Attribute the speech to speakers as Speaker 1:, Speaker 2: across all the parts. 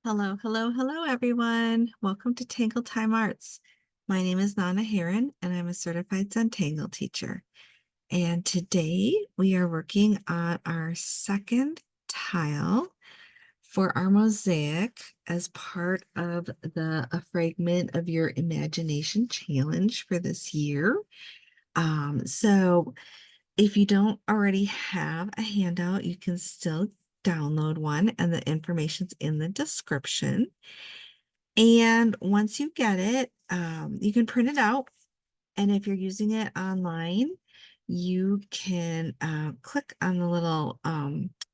Speaker 1: Hello, hello, hello, everyone. Welcome to Tangle Time Arts. My name is Nana Heron, and I'm a certified Zentangle teacher. And today we are working on our second tile for our mosaic as part of a fragment of your imagination challenge for this year. So if you don't already have a handout, you can still download one, and the information's in the description. And once you get it, you can print it out. And if you're using it online, you can click on the little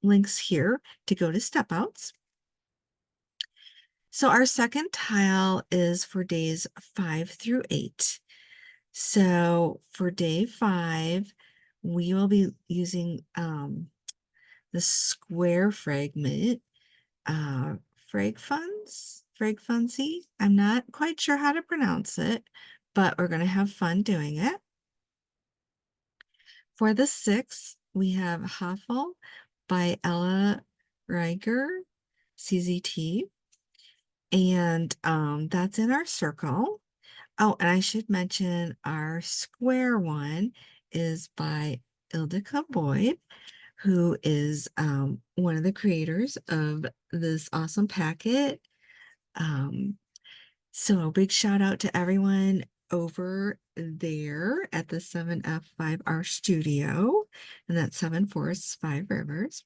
Speaker 1: links here to go to step outs. So our second tile is for days 5 through 8. So for day 5, we will be using the square fragment, Fragfunzy. I'm not quite sure how to pronounce it, but we're going to have fun doing it. For the 6th, we have Hafal by Rieger, CZT, and that's in our circle. Oh, and I should mention our square one is by Ildica Boyd, who is one of the creators of this awesome packet. So a big shout out to everyone over there at the 7F5R studio, and that's 7 Forests, 5 Rivers.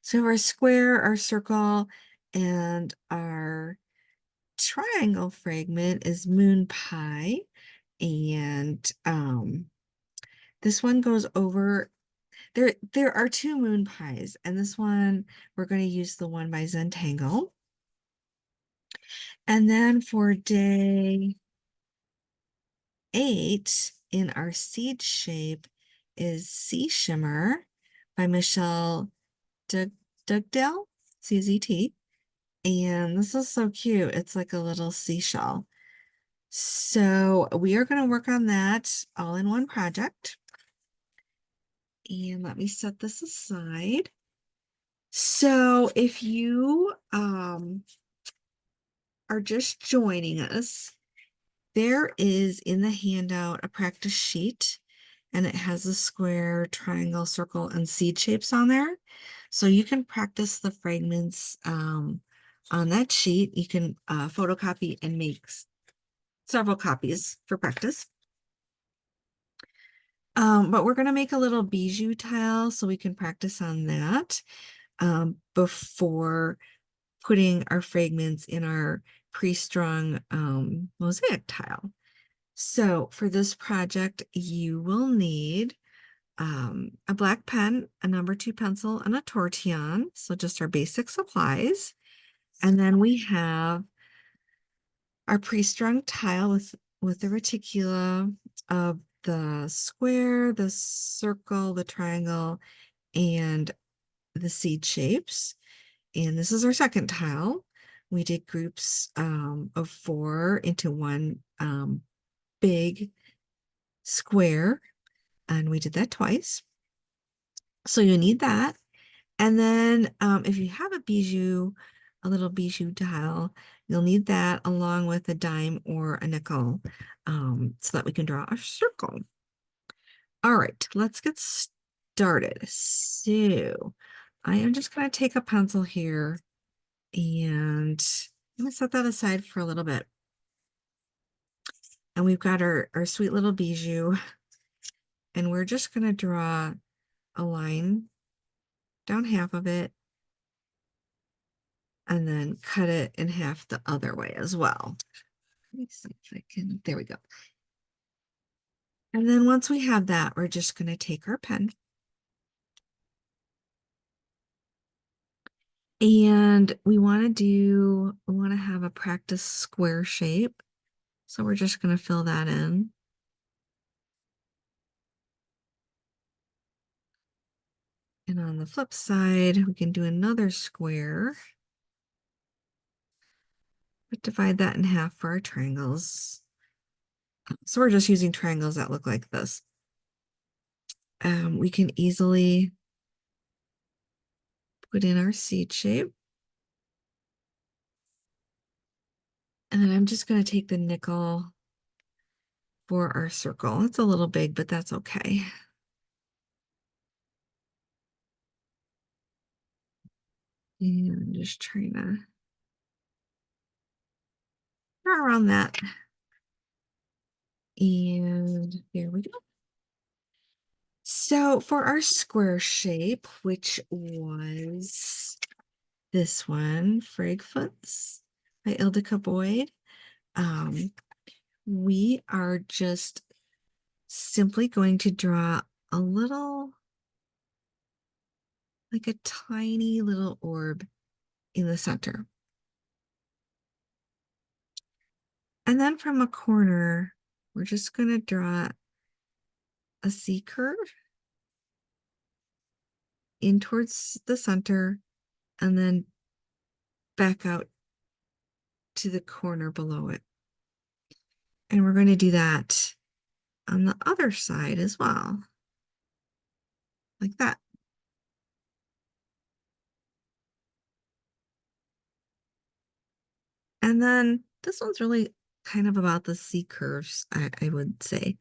Speaker 1: So our square, our circle, and our triangle fragment is moon pie. And this one goes over, there are 2 moon pies, and this one, we're going to use the one by Zentangle. And then for day 8 in our seed shape is Seashimmer by Michelle Dugdale, CZT. And this is so cute. It's like a little seashell. So we are going to work on that all in one project. And let me set this aside. So if you are just joining us, there is in the handout a practice sheet, and it has a square, triangle, circle, and seed shapes on there. So you can practice the fragments on that sheet. You can photocopy and make several copies for practice. But we're going to make a little Bijou tile so we can practice on that before putting our fragments in our pre-strung mosaic tile. So for this project, you will need a black pen, a number 2 pencil, and a tortillon. So just our basic supplies. And then we have our pre-strung tile with the reticula of the square, the circle, the triangle, and the seed shapes. And this is our second tile. We did groups of 4 into one big square, and we did that twice. So you need that. And then if you have a little Bijou tile, you'll need that along with a dime or a nickel so that we can draw a circle. All right, let's get started. So I am just going to take a pencil here, and I'm going to set that aside for a little bit. And we've got our sweet little Bijou, and we're just going to draw a line down half of it and then cut it in half the other way as well. Let me see if I can, there we go. And then once we have that, we're just going to take our pen and we want to have a practice square shape. So we're just going to fill that in. And on the flip side, we can do another square. But divide that in half for our triangles. So we're just using triangles that look like this. We can easily put in our seed shape. And then I'm just going to take the nickel for our circle. It's a little big, but that's okay. And I'm just trying to draw around that. And there we go. So for our square shape, which was this one, Fragfunz by Ildica Boyd, we are just simply going to draw a little, like a tiny little orb in the center. And then from a corner, we're just going to draw a C curve in towards the center and then back out to the corner below it. And we're going to do that on the other side as well, like that. And then this one's really kind of about the C curves, I would say.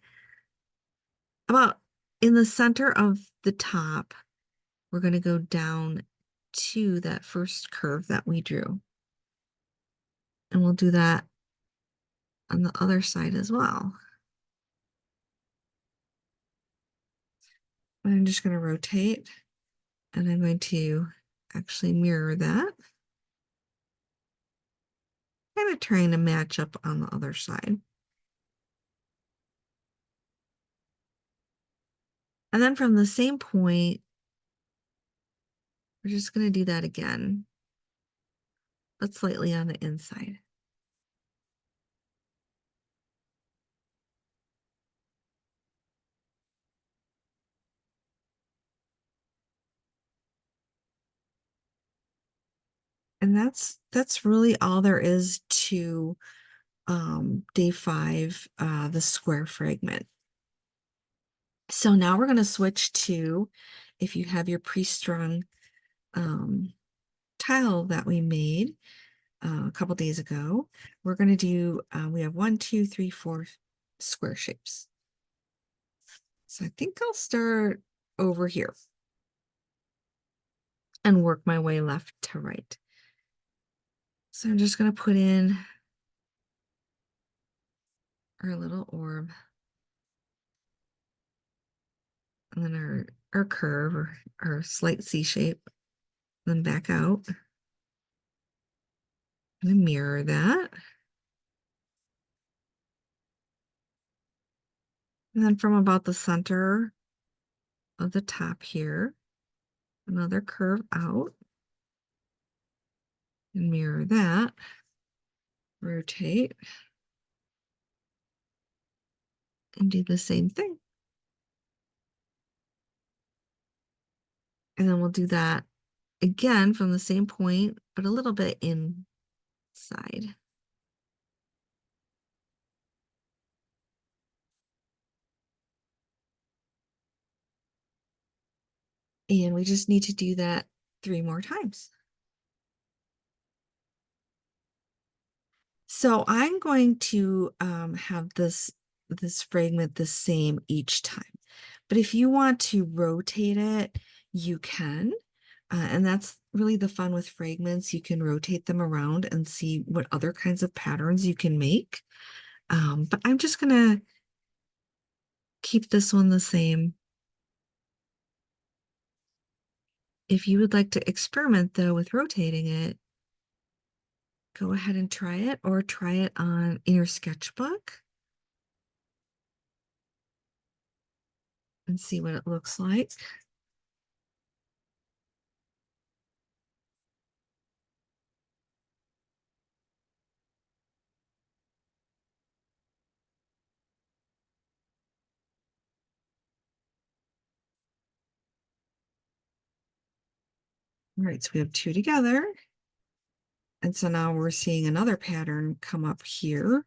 Speaker 1: About in the center of the top, we're going to go down to that first curve that we drew. And we'll do that on the other side as well. I'm just going to rotate, and I'm going to actually mirror that. Kind of trying to match up on the other side. And then from the same point, we're just going to do that again, but slightly on the inside. And that's really all there is to day 5, the square fragment. So now we're going to switch to, if you have your pre-strung tile that we made a couple days ago, we're going to do, we have 1, 2, 3, 4 square shapes. So I think I'll start over here and work my way left to right. So I'm just going to put in our little orb, and then our curve, or our slight C shape, then back out. And mirror that. And then from about the center of the top here, another curve out. And mirror that. Rotate. And do the same thing. And then we'll do that again from the same point, but a little bit inside. And we just need to do that 3 more times. So I'm going to have this fragment the same each time. But if you want to rotate it, you can. And that's really the fun with fragments. You can rotate them around and see what other kinds of patterns you can make. But I'm just going to keep this one the same. If you would like to experiment, though, with rotating it, go ahead and try it, or try it in your sketchbook and see what it looks like. All right, so we have 2 together. And so now we're seeing another pattern come up here.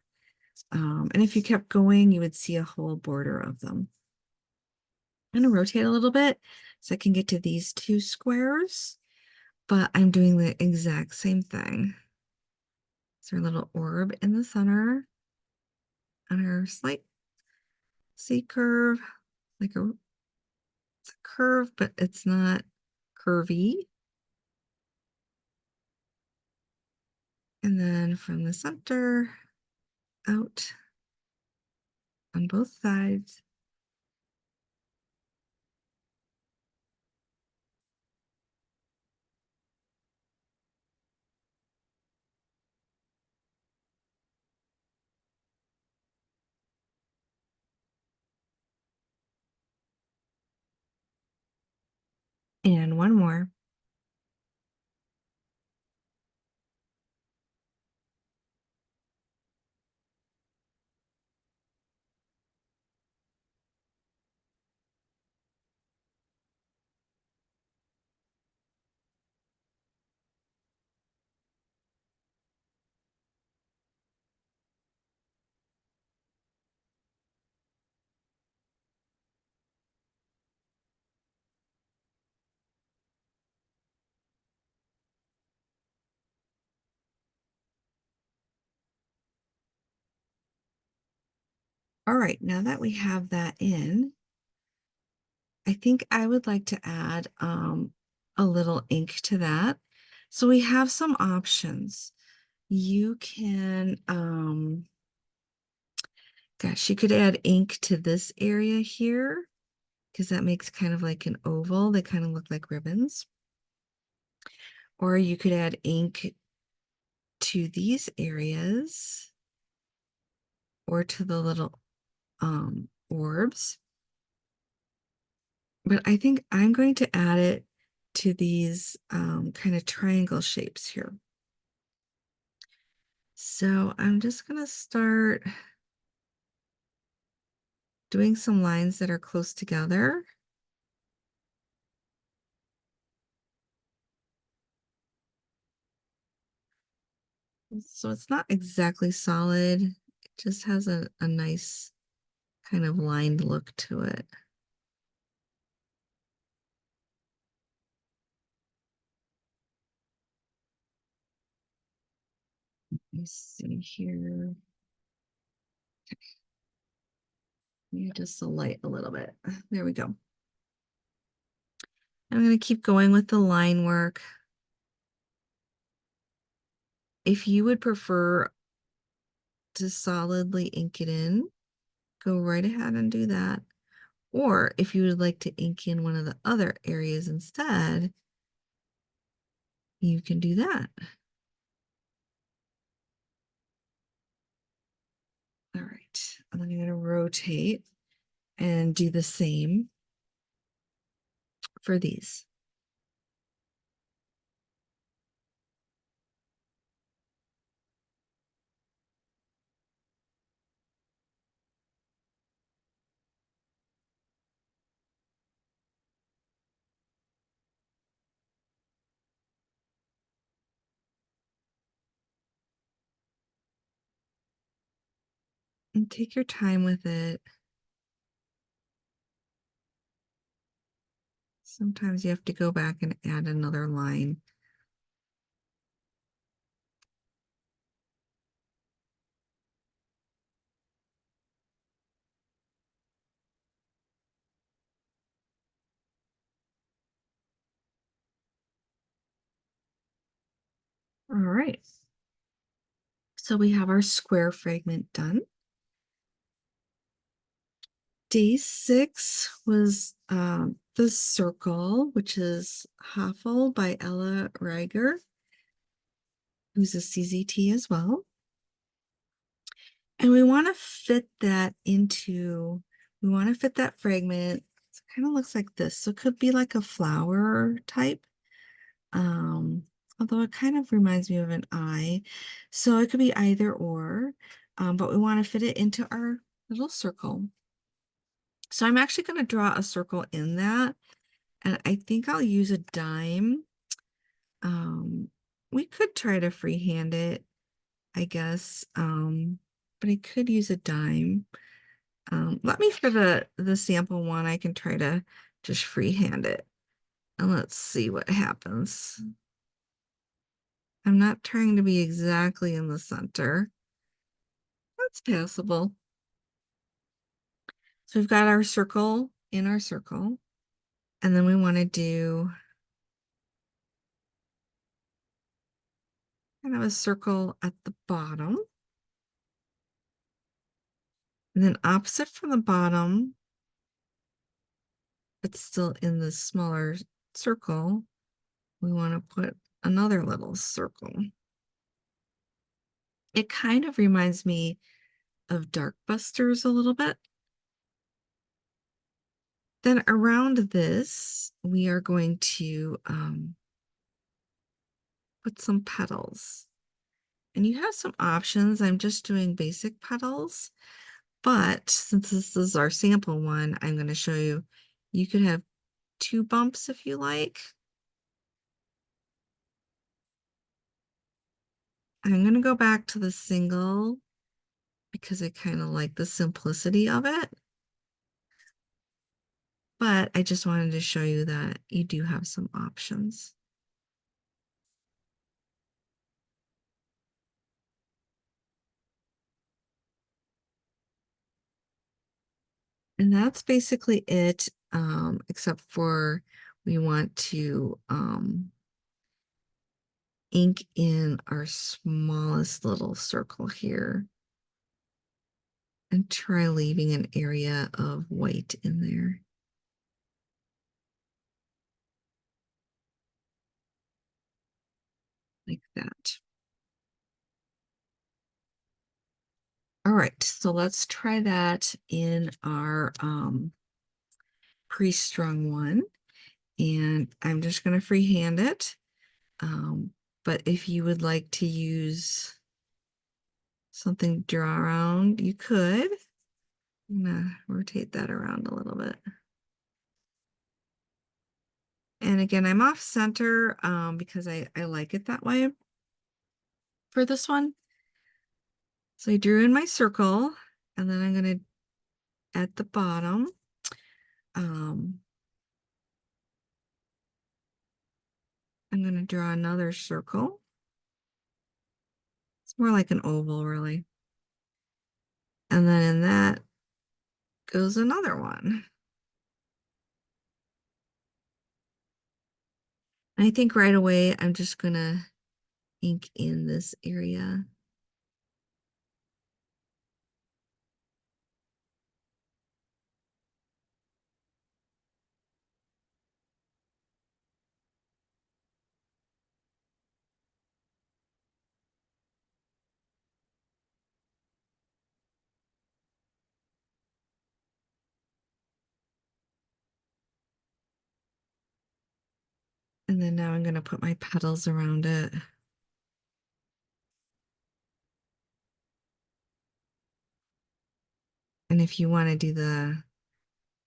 Speaker 1: And if you kept going, you would see a whole border of them. I'm going to rotate a little bit so I can get to these 2 squares, but I'm doing the exact same thing. It's our little orb in the center on our slight C curve, like it's a curve, but it's not curvy. And then from the center out on both sides. And one more. All right, now that we have that in, I think I would like to add a little ink to that. So we have some options. You can, gosh, you could add ink to this area here because that makes kind of like an oval. They kind of look like ribbons. Or you could add ink to these areas or to the little orbs. But I think I'm going to add it to these kind of triangle shapes here. So I'm just going to start doing some lines that are close together. So it's not exactly solid. It just has a nice kind of lined look to it. Let me see here. Maybe just the light a little bit. There we go. I'm going to keep going with the line work. If you would prefer to solidly ink it in, go right ahead and do that. Or if you would like to ink in one of the other areas instead, you can do that. All right, and then I'm going to rotate and do the same for these. And take your time with it. Sometimes you have to go back and add another line. All right. So we have our square fragment done. Day 6 was the circle, which is Hafal by Ella Rieger, who's a CZT as well. And we want to fit that into, we want to fit that fragment. It kind of looks like this. So it could be like a flower type. Although it kind of reminds me of an eye. So it could be either or, but we want to fit it into our little circle. So I'm actually going to draw a circle in that, and I think I'll use a dime. We could try to freehand it, I guess, but I could use a dime. Let me, for the sample one, I can try to just freehand it, and let's see what happens. I'm not trying to be exactly in the center. That's passable. So we've got our circle in our circle, and then we want to do kind of a circle at the bottom. And then opposite from the bottom, but still in the smaller circle, we want to put another little circle. It kind of reminds me of Dark Busters a little bit. Then around this, we are going to put some petals. And you have some options. I'm just doing basic petals. But since this is our sample one, I'm going to show you, you could have 2 bumps if you like. I'm going to go back to the single because I kind of like the simplicity of it. But I just wanted to show you that you do have some options. And that's basically it, except for we want to ink in our smallest little circle here and try leaving an area of white in there. Like that. All right, so let's try that in our pre-strung one. And I'm just going to freehand it. But if you would like to use something to draw around, you could. I'm gonna rotate that around a little bit. And again, I'm off center because I like it that way for this one. So I drew in my circle, and then I'm gonna, at the bottom, I'm gonna draw another circle. It's more like an oval, really. And then in that goes another one. And I think right away, I'm just gonna ink in this area. And then now I'm gonna put my petals around it. And if you want to do the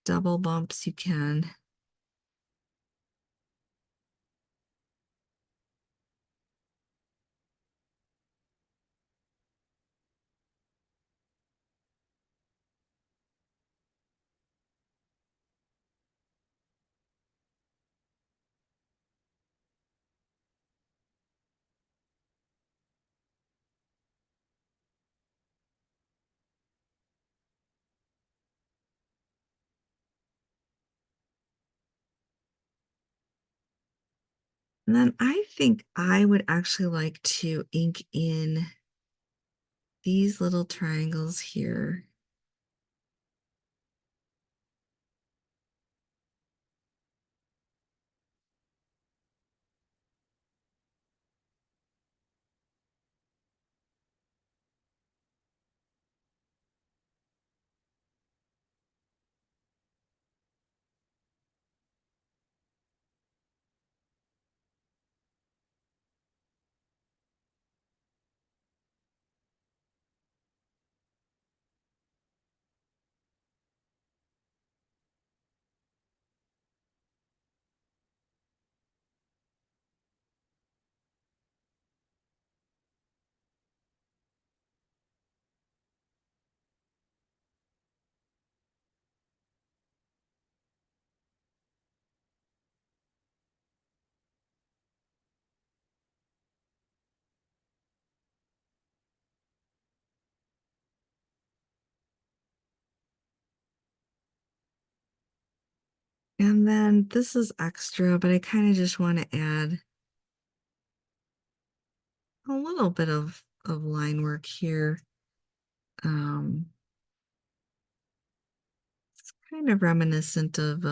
Speaker 1: double bumps, you can. And then I think I would actually like to ink in these little triangles here. then this is extra, but I kind of just want to add a little bit of line work here. It's kind of reminiscent of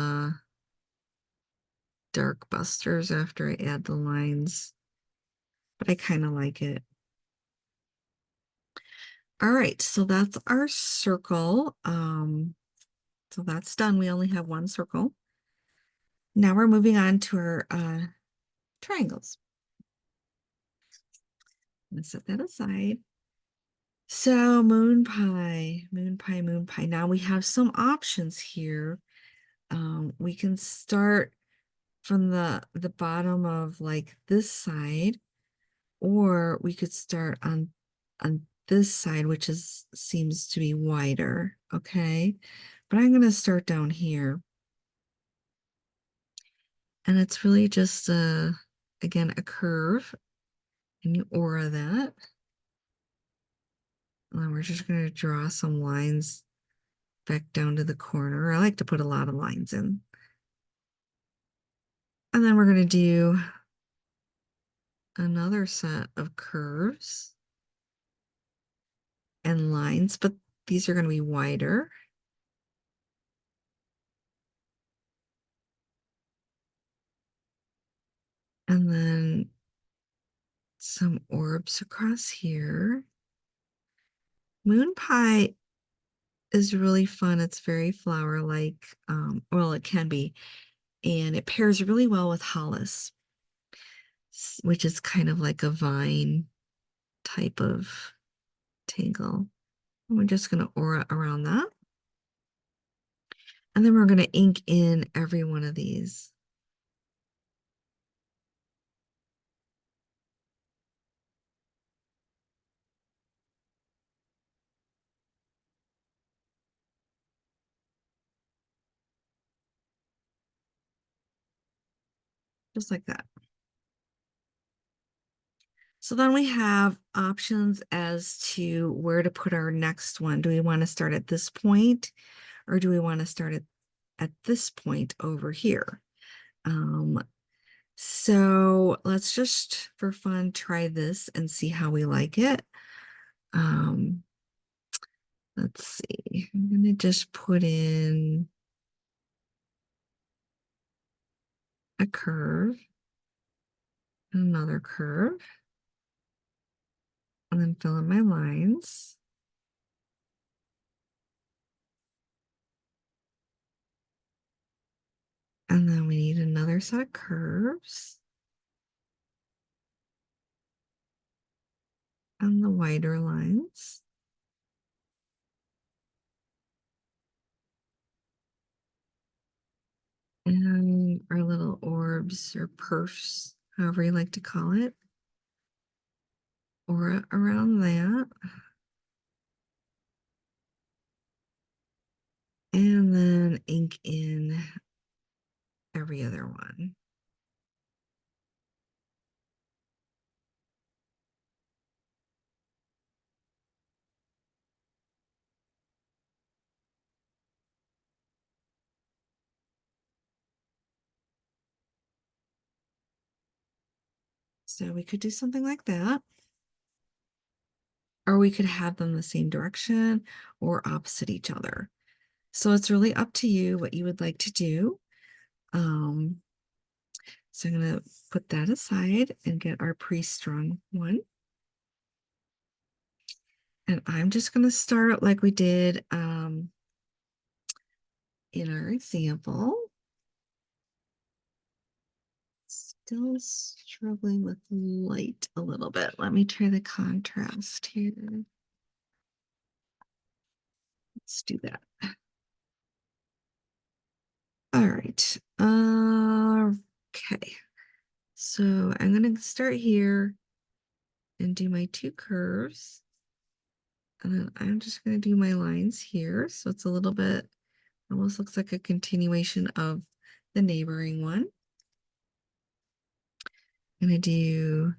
Speaker 1: Dark Busters after I add the lines, but I kind of like it. All right, so that's our circle. So that's done. We only have one circle. Now we're moving on to our triangles. I'm gonna set that aside. So moon pie, moon pie, moon pie. Now we have some options here. We can start from the bottom of like this side, or we could start on this side, which seems to be wider. Okay, but I'm gonna start down here, and it's really just again a curve, and you aura that. And then we're just gonna draw some lines back down to the corner. I like to put a lot of lines in. And then we're going to do another set of curves and lines, but these are going to be wider. And then some orbs across here. Moon pie is really fun. It's very flower-like. Well, it can be. And it pairs really well with hollis, which is kind of like a vine type of tangle. And we're just going to aura around that. And then we're going to ink in every one of these. Just like that. So then we have options as to where to put our next one. Do we want to start at this point, or do we want to start at this point over here? So let's just, for fun, try this and see how we like it. Let's see. I'm going to just put in a curve, another curve, and then fill in my lines. And then we need another set of curves and the wider lines. And our little orbs or perfs, however you like to call it, aura around that. And then ink in every other one. So we could do something like that. Or we could have them the same direction or opposite each other. So it's really up to you what you would like to do. So I'm going to put that aside and get our pre-strung one. And I'm just going to start like we did in our example. Still struggling with light a little bit. Let me try the contrast here. Let's do that. All right. Okay. So I'm going to start here and do my two curves. And then I'm just going to do my lines here. So it's a little bit, almost looks like a continuation of the neighboring one. I'm going to do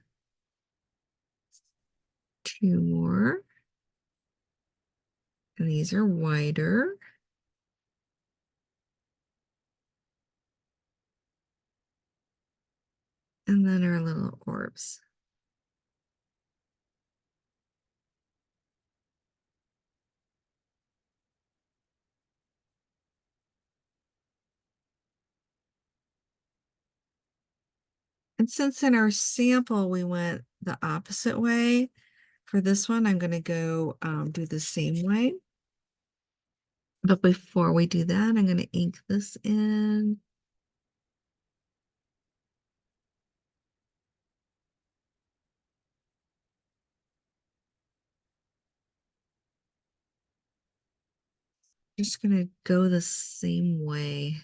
Speaker 1: two more. And these are wider. And then our little orbs. And since in our sample we went the opposite way, for this one, I'm going to go do the same way. But before we do that, I'm going to ink this in. Just going to go the same way.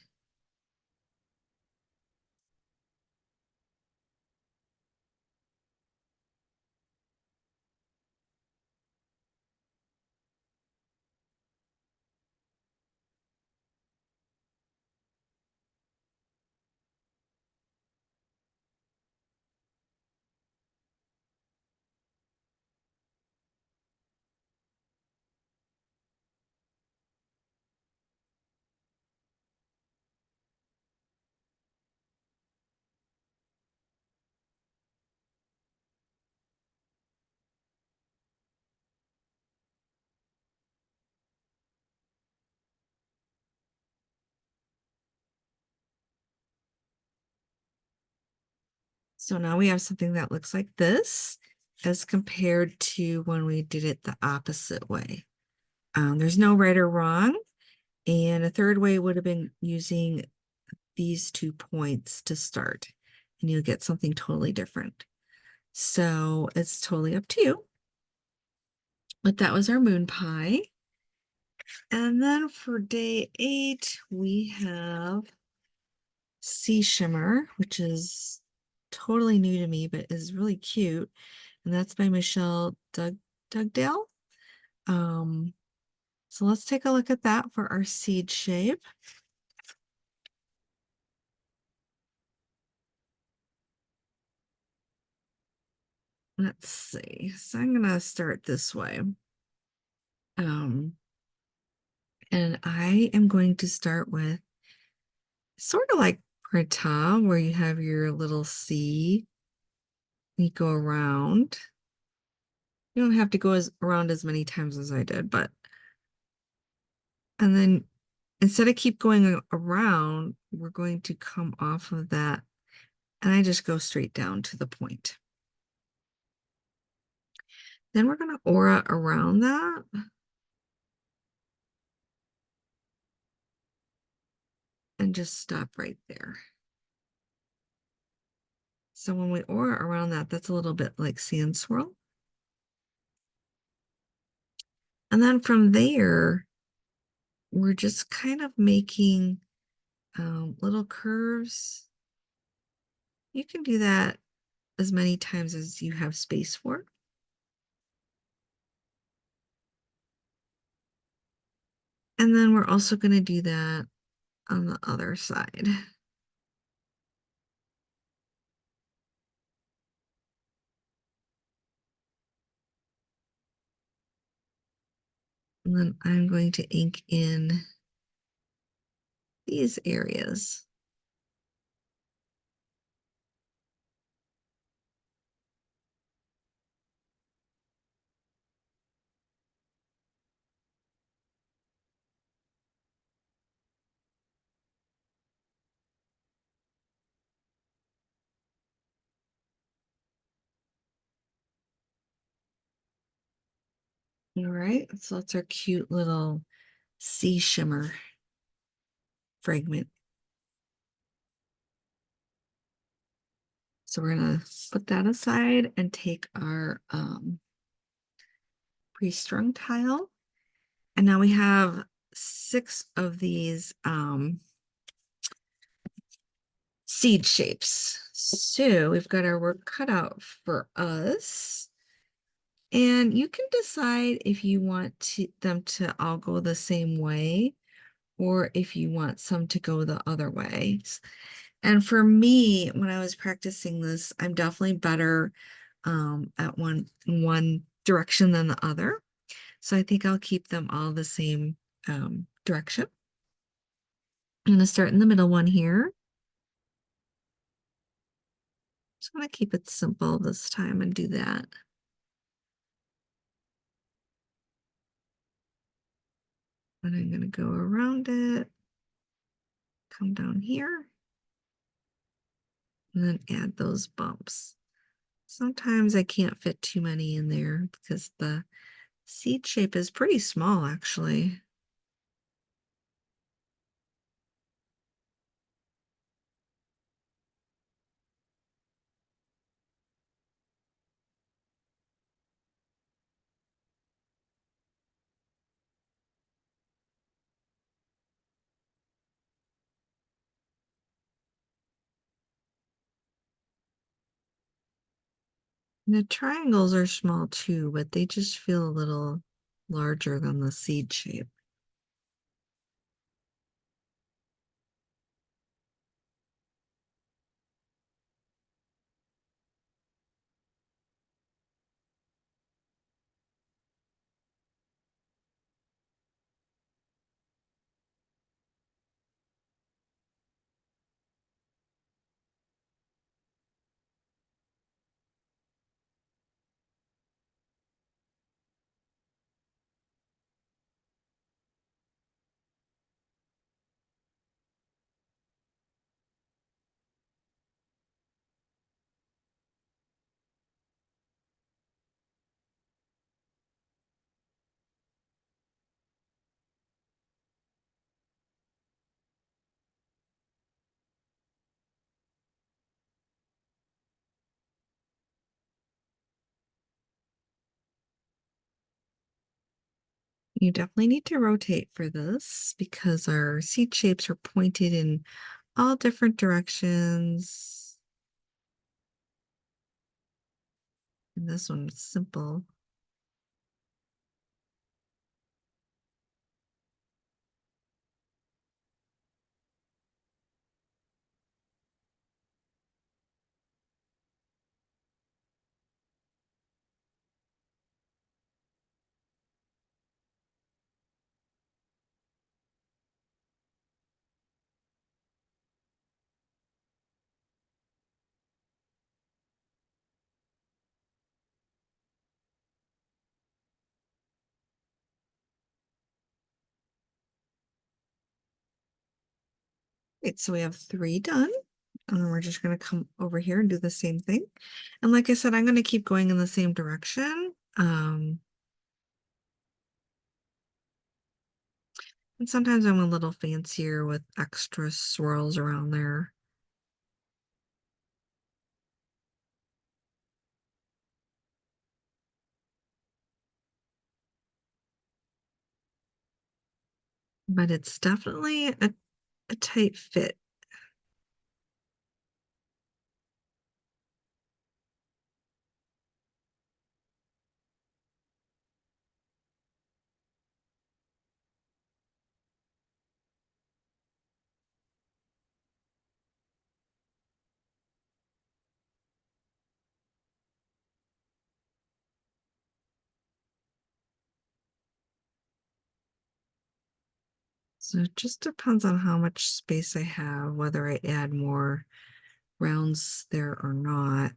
Speaker 1: So now we have something that looks like this as compared to when we did it the opposite way. There's no right or wrong. And a third way would have been using these 2 points to start, and you'll get something totally different. So it's totally up to you. But that was our moon pie. And then for day 8, we have Seashimmer, which is totally new to me, but is really cute. And that's by Michelle Dugdale. So let's take a look at that for our seed shape. Let's see. So I'm gonna start this way. And I am going to start with sort of like printemps, where you have your little C. You go around. You don't have to go around as many times as I did, but and then instead of keep going around, we're going to come off of that, and I just go straight down to the point. Then we're going to aura around that. And just stop right there. So when we aura around that, that's a little bit like sand swirl. And then from there, we're just kind of making little curves. You can do that as many times as you have space for. And then we're also going to do that on the other side. And then I'm going to ink in these areas. All right, so that's our cute little sea shimmer fragment. So we're gonna put that aside and take our pre-strung tile. And now we have 6 of these seed shapes. So we've got our work cut out for us. And you can decide if you want them to all go the same way, or if you want some to go the other way. And for me, when I was practicing this, I'm definitely better at one direction than the other. So I think I'll keep them all the same direction. I'm going to start in the middle one here. Just want to keep it simple this time and do that. And I'm going to go around it, come down here, and then add those bumps. Sometimes I can't fit too many in there because the seed shape is pretty small, actually. The triangles are small too, but they just feel a little larger than the seed shape. You definitely need to rotate for this because our seed shapes are pointed in all different directions. And this one's simple. Right, so we have 3 done. And then we're just going to come over here and do the same thing. And like I said, I'm going to keep going in the same direction. And sometimes I'm a little fancier with extra swirls around there. But it's definitely a tight fit. So it just depends on how much space I have, whether I add more rounds there or not.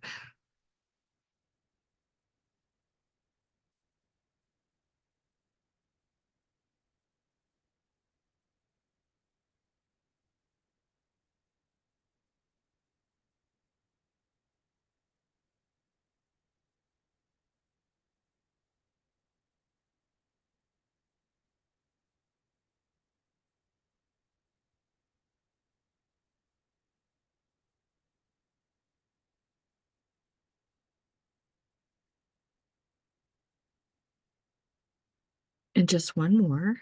Speaker 1: And just one more.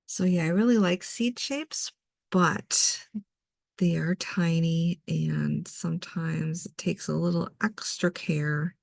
Speaker 1: So yeah, I really like seed shapes, but they are tiny and sometimes it takes a little extra care.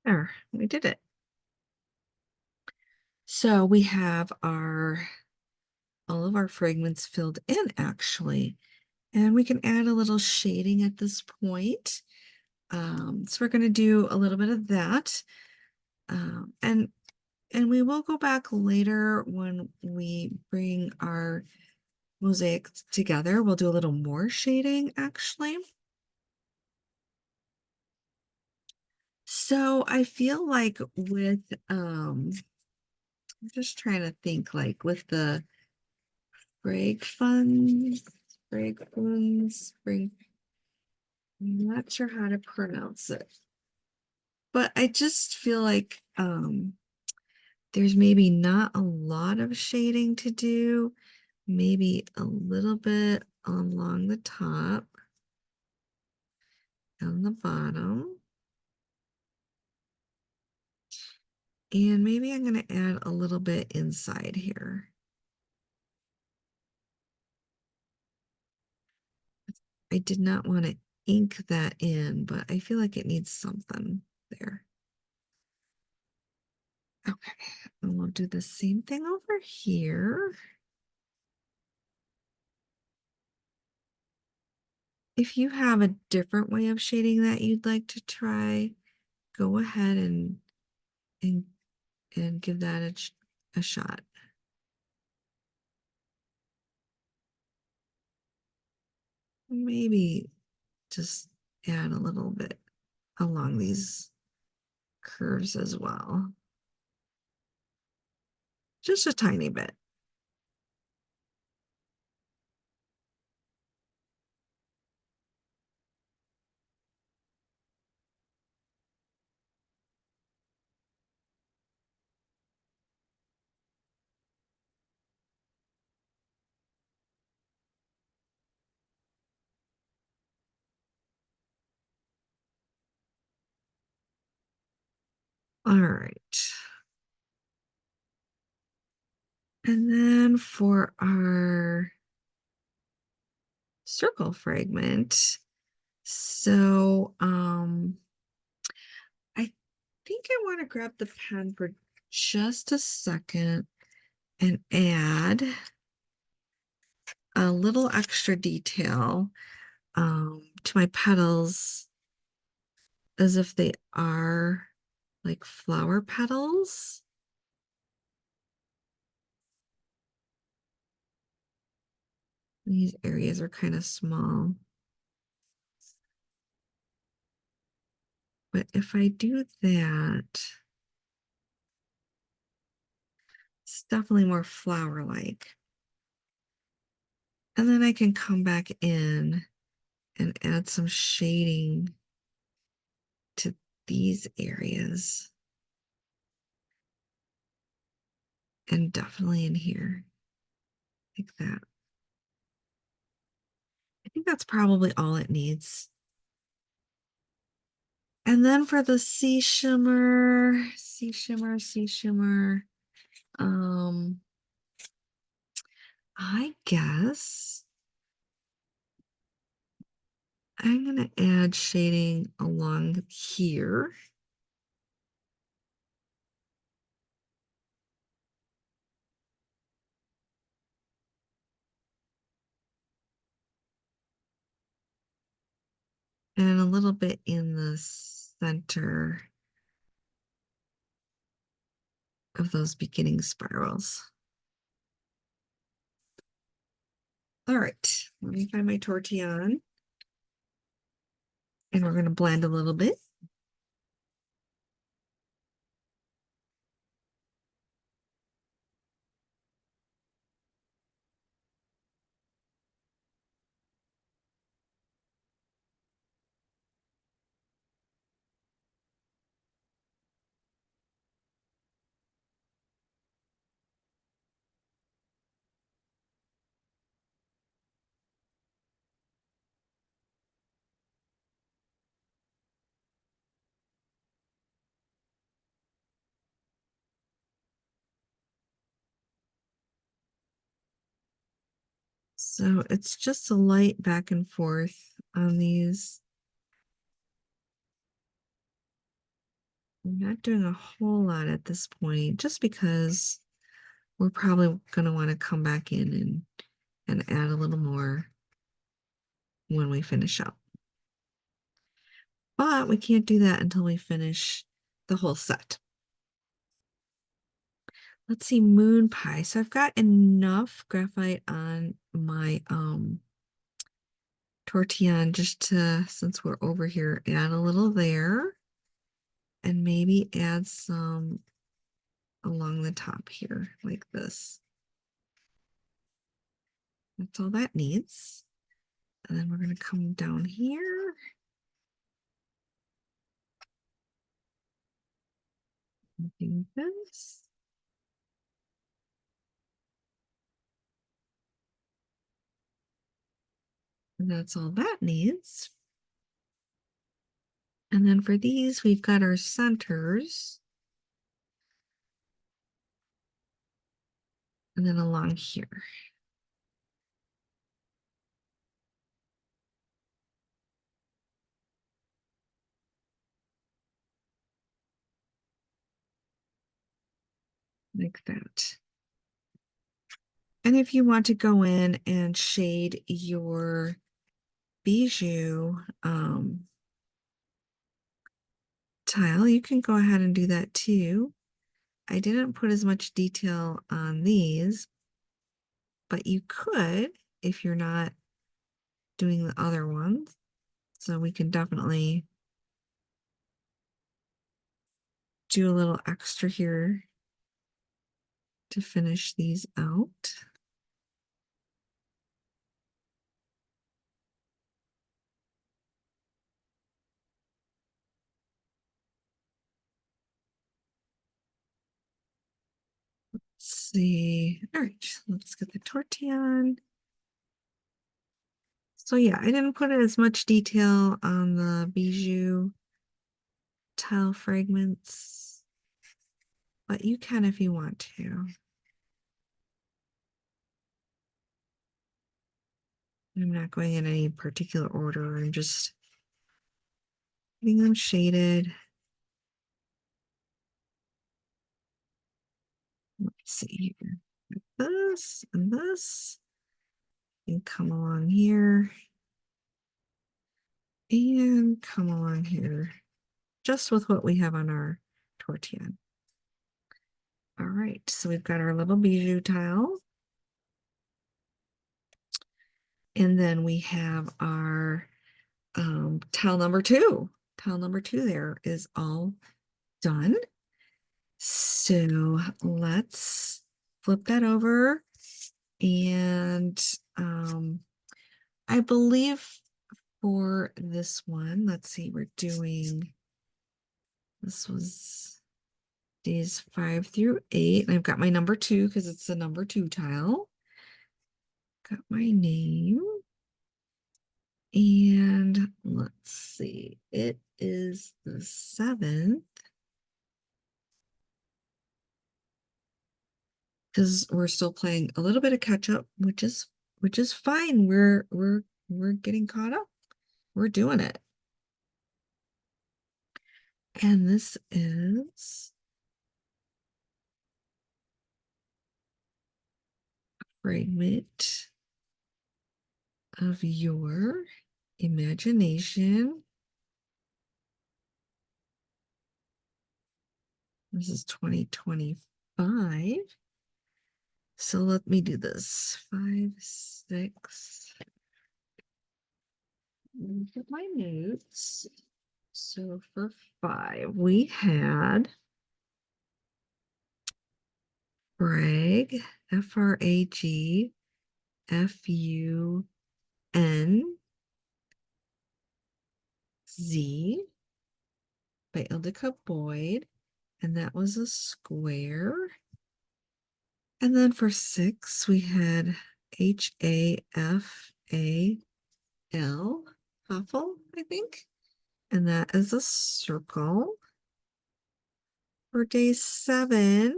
Speaker 1: There, we did it. So we have all of our fragments filled in actually, and we can add a little shading at this point. So we're going to do a little bit of that. And we will go back later when we bring our mosaic together. We'll do a little more shading actually. So I feel like with I'm just trying to think like with the Fragfunz, I'm not sure how to pronounce it. But I just feel like there's maybe not a lot of shading to do, maybe a little bit along the top and the bottom. And maybe I'm going to add a little bit inside here. I did not want to ink that in, but I feel like it needs something there. Okay, and we'll do the same thing over here. If you have a different way of shading that you'd like to try, go ahead and give that a shot. Maybe just add a little bit along these curves as well. Just a tiny bit. All right. And then for our circle fragment, so I think I want to grab the pen for just a second and add a little extra detail to my petals as if they are like flower petals. These areas are kind of small. But if I do that, it's definitely more flower-like. And then I can come back in and add some shading to these areas. And definitely in here, like that. I think that's probably all it needs. And then for the sea shimmer, I guess I'm gonna add shading along here. And a little bit in the center of those beginning spirals. All right, let me find my tortillon. And we're going to blend a little bit. So it's just a light back and forth on these. I'm not doing a whole lot at this point, just because we're probably going to want to come back in and add a little more when we finish up. But we can't do that until we finish the whole set. Let's see, moon pie. So I've got enough graphite on my tortillon just to, since we're over here, add a little there and maybe add some along the top here like this. That's all that needs. And then we're going to come down here. Do this. And that's all that needs. And then for these, we've got our centers. And then along here. Like that. And if you want to go in and shade your Bijou tile, you can go ahead and do that too. I didn't put as much detail on these, but you could if you're not doing the other ones. So we can definitely do a little extra here to finish these out. Let's see. All right, let's get the tortillon. So yeah, I didn't put as much detail on the Bijou tile fragments, but you can if you want to. I'm not going in any particular order. I'm just getting them shaded. Let's see here. This and this. And come along here. And come along here. Just with what we have on our tortillon. All right, so we've got our little Bijou tile. And then we have our tile number 2. Tile number 2 there is all done. So let's flip that over. And I believe for this one, let's see, we're doing, this was days 5 through 8. And I've got my number 2 because it's the number 2 tile. Got my name. And let's see, it is the 7th. Because we're still playing a little bit of catch up, which is fine. We're getting caught up. We're doing it. And this is a fragment of your imagination. This is 2025. So let me do this. 5, 6. Look at my notes. So for 5, we had Frag, Fragfunz by Ildica Boyd, and that was a square. And then for 6, we had Hafal, Hafal, I think, and that is a circle. For day 7,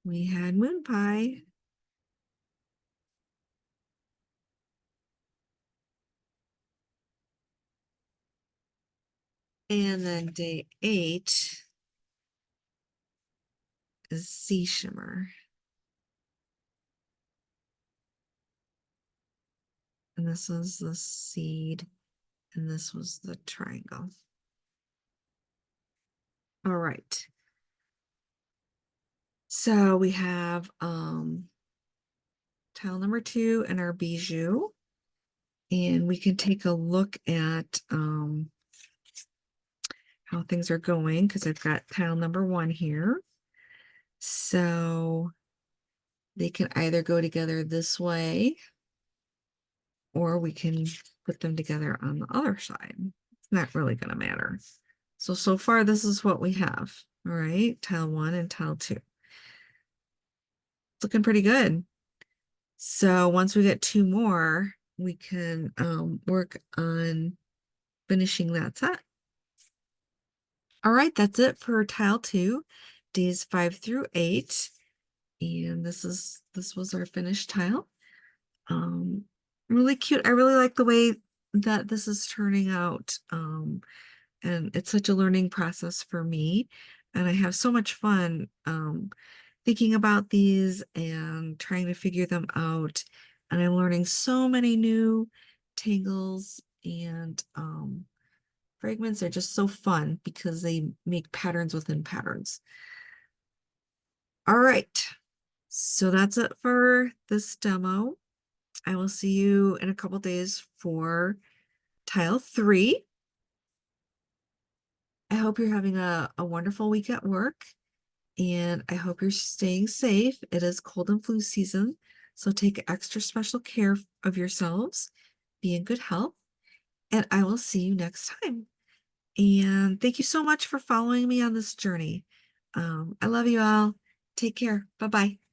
Speaker 1: we had moon pie. And then day 8 is Seashimmer. And this was the seed, and this was the triangle. All right. So we have tile number 2 and our Bijou. And we can take a look at how things are going because I've got tile number 1 here. So they can either go together this way or we can put them together on the other side. It's not really going to matter. So far, this is what we have. All right, tile 1 and tile 2. It's looking pretty good. So once we get 2 more, we can work on finishing that set. All right, that's it for tile 2, days 5 through 8. And this was our finished tile. Really cute. I really like the way that this is turning out. And it's such a learning process for me. And I have so much fun thinking about these and trying to figure them out. And I'm learning so many new tangles, and fragments are just so fun because they make patterns within patterns. All right, so that's it for this demo. I will see you in a couple days for tile 3. I hope you're having a wonderful week at work, and I hope you're staying safe. It is cold and flu season, so take extra special care of yourselves. Be in good health, and I will see you next time. And thank you so much for following me on this journey. I love you all. Take care. Bye-bye.